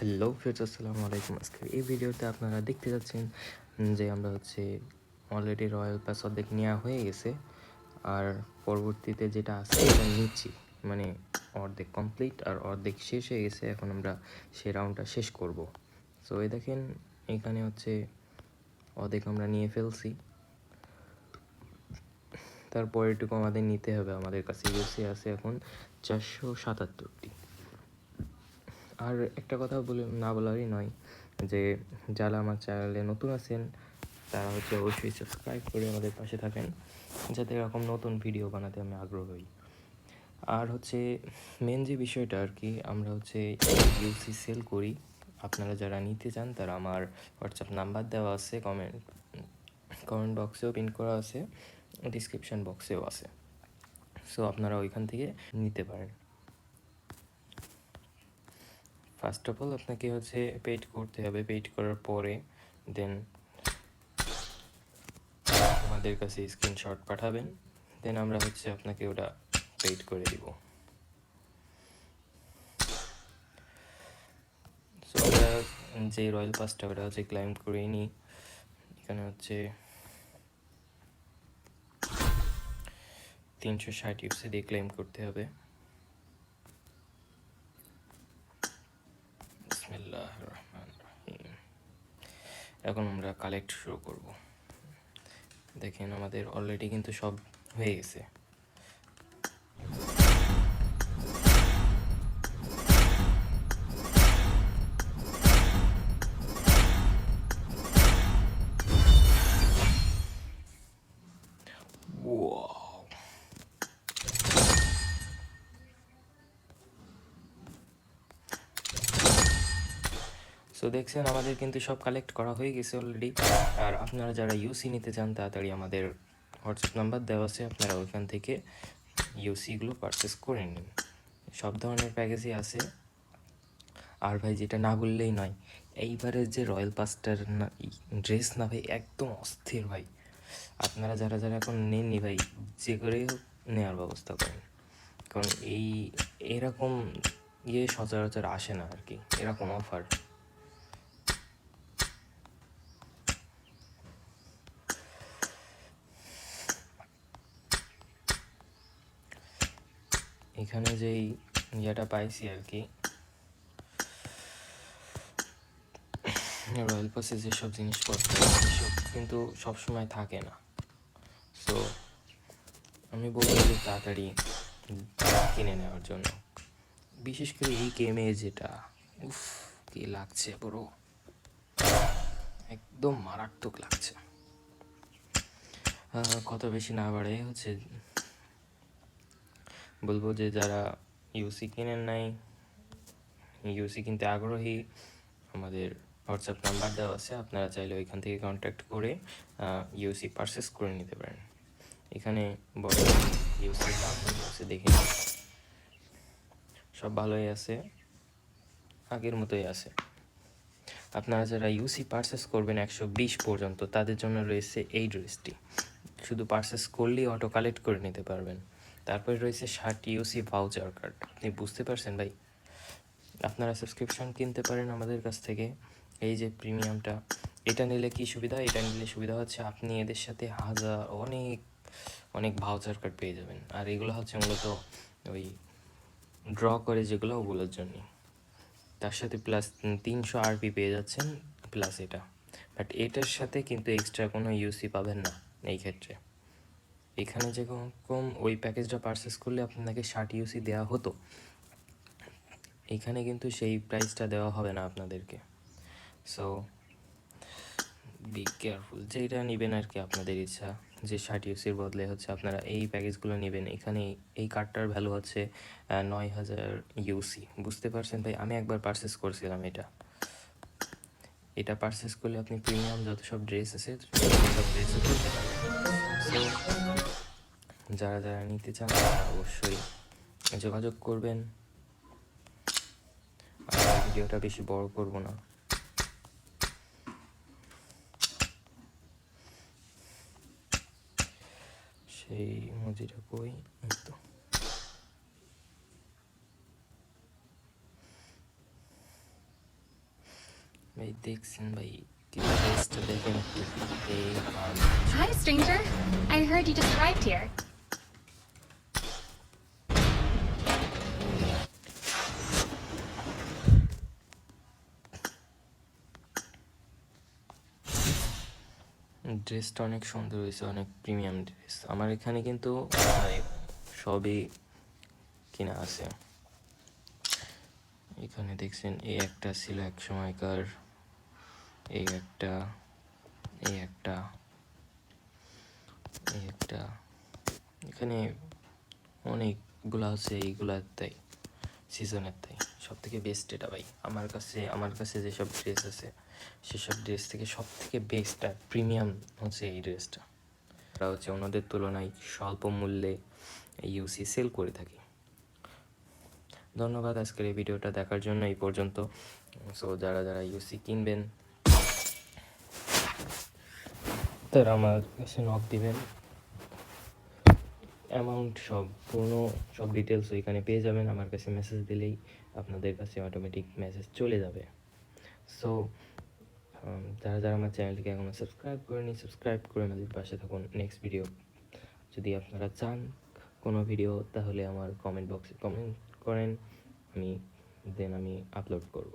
Hello friends, আসসালামু আলাইকুম। আজকের এই ভিডিওতে আপনারা দেখতে যাচ্ছেন যে আমরা অলরেডি রয়্যাল পাস অর্ধেক নেওয়া হয়ে গেছে, আর পরবর্তীতে যেটা আছে এটা নিচ্ছি, মানে অর্ধেক কমপ্লিট আর অর্ধেক শেষ হয়ে গেছে। এখন আমরা সেই রাউন্ডটা শেষ করব। সো এই দেখেন, এখানে অর্ধেক আমরা নিয়ে ফেলছি। তারপরেটুকু আমাদের নিতে হবে। আমাদের কাছে ইউসি আছে এখন 477টি। আর একটা কথা না বলারই নয় যে যারা আমার চ্যানেলে নতুন আছেন তারা অবশ্যই সাবস্ক্রাইব করে আমাদের পাশে থাকেন, যাতে এরকম নতুন ভিডিও বানাতে আমি আগ্রহ হই। আর মেন যে বিষয়টা আর কি, আমরা ইউসি সেল করি। আপনারা যারা নিতে চান তারা আমার হোয়াটসঅ্যাপ নাম্বার দেওয়া আছে, কমেন্ট বক্সেও পিন করা আছে, ডিসক্রিপশান বক্সেও আছে। সো আপনারা ওইখান থেকে নিতে পারেন। ফার্স্ট অফ অল আপনাকে পেইড করতে হবে। পেইড করার পরে দেন আমাদের কাছে স্ক্রিনশট পাঠাবেন, দেন আমরা আপনাকে ওটা পেইড করে দিব। সো আমরা যে রয়্যাল পাসটা ওটা ক্লাইম করে নিই। এখানে 360 ইউসি দিয়ে ক্লেম করতে হবে। বিসমিল্লাহির রহমানির রহিম। এখন আমরা কালেক্ট শুরু করব। দেখেন আমাদের অলরেডি কিন্তু সব হয়ে গেছে। সো দেখছেন আমাদের কিন্তু সব কালেক্ট করা হয়ে গেছে অলরেডি। আর আপনারা যারা ইউসি নিতে চান তাড়াতাড়ি আমাদের হোয়াটসঅ্যাপ নাম্বার দেওয়া আছে, আপনারা ওইখান থেকে ইউসিগুলো পারচেস করে নিন। সব ধরনের প্যাকেজই আছে। আর ভাই, যেটা না বললেই নয়, এইবারের যে রয়্যাল পাসটার ড্রেস না ভাই, একদম অস্থির ভাই। আপনারা যারা যারা এখন নেননি ভাই, যে করে নেওয়ার ব্যবস্থা করেন, কারণ এরকম সচরাচর আসে না আর কি, এরকম অফার। এখানে যেই ইয়েটা পাইছি আর কি, রয়্যাল পাসে যেসব জিনিসপত্র সেসব কিন্তু সবসময় থাকে না। সো আমি বলবো যে তাড়াতাড়ি কিনে নেওয়ার জন্য। বিশেষ করে এই গেমে যেটা কি লাগছে পুরো একদম মারাত্মক লাগছে। কত বেশি না বাড়ে বলবো যে যারা ইউসি কিনেন নাই, ইউসি কিনতে আগ্রহী, আমাদের হোয়াটসঅ্যাপ নাম্বার দেওয়া আছে, আপনারা চাইলে ওইখান থেকে কন্ট্যাক্ট করে ইউসি পারচেস করে নিতে পারেন। এখানে বড় ইউসি দাম দেখে সব ভালোই আছে, আগের মতোই আছে। আপনারা যারা ইউসি পারচেস করবেন 120 পর্যন্ত, তাদের জন্য রয়েছে এই ড্রেসটি। শুধু পারচেস করলেই অটো কালেক্ট করে নিতে পারবেন। তারপরে রয়েছে 60 ইউসি ভাউচার কার্ড। আপনি বুঝতে পারছেন ভাই? আপনারা সাবস্ক্রিপশন কিনতে পারেন আমাদের কাছ থেকে। এই যে প্রিমিয়ামটা, এটা নিলে কি সুবিধা? এটা নিলে সুবিধা আপনি এদের সাথে অনেক অনেক ভাউচার কার্ড পেয়ে যাবেন। আর এগুলো মূলত ওই ড্র করে যেগুলো, ওগুলোর জন্য। তার সাথে প্লাস 300 আরপি পেয়ে যাচ্ছেন প্লাস এটা। বাট এটার সাথে কিন্তু এক্সট্রা কোনো ইউসি পাবেন না এই ক্ষেত্রে। এখানে যেরকম ওই প্যাকেজটা পারচেস করলে আপনাকে 60 ইউসি দেওয়া হতো, এখানে কিন্তু সেই প্রাইসটা দেওয়া হবে না আপনাদেরকে। সো বি কেয়ারফুল, যেটা নেবেন আর কি আপনাদের ইচ্ছা। যে 60 ইউসির বদলে আপনারা এই প্যাকেজগুলো নেবেন। এখানে এই কার্ডটার ভ্যালু 9000 ইউসি। বুঝতে পারছেন ভাই? আমি একবার পারচেস করছিলাম এটা পারচেস করলে আপনি প্রিমিয়াম যত সব ড্রেস আছে সব ড্রেসও কিনতে পারবেন। সো যারা যারা নিতে চান তারা অবশ্যই যোগাযোগ করবেন। আর ভিডিওটা বেশি বড় করব না। সেই মজিটা কই, তো ভাই দেখছেন ভাই, কি ড্রেসটা দেখেন একটু। এই Hi, stranger. I heard you just arrived here. ড্রেসটা অনেক সুন্দর হয়েছে, অনেক প্রিমিয়াম ড্রেস। আমার এখানে কিন্তু সবই কিনা আছে। এখানে দেখছেন এই একটা ছিল এক সময়কার, এই একটা, এই একটা, এই একটা, এখানে অনেকগুলো আছে। এইগুলার তাই সিজনের তাই সব থেকে বেস্ট এটা ভাই। আমার কাছে যেসব ড্রেস আছে সেসব ড্রেস থেকে সব থেকে বেস্ট আর প্রিমিয়াম হচ্ছে এই ড্রেসটা। এটা হচ্ছে অন্যদের তুলনায় স্বল্প মূল্যে ইউসি সেল করে থাকি। ধন্যবাদ আজকের এই ভিডিওটা দেখার জন্য এই পর্যন্ত। সো যারা যারা ইউসি কিনবেন তারা আমার কাছে নক দিবেন। অ্যামাউন্ট সব ডিটেলস ওইখানে পেয়ে যাবেন। আমার কাছে মেসেজ দিলেই আপনাদের কাছে অটোমেটিক মেসেজ চলে যাবে। সো যারা যারা আমার চ্যানেলটিকে এখনও সাবস্ক্রাইব করেনি, সাবস্ক্রাইব করে আমাদের পাশে থাকুন। নেক্সট ভিডিও যদি আপনারা চান কোনো ভিডিও, তাহলে আমার কমেন্ট বক্সে কমেন্ট করেন, আমি আপলোড করব।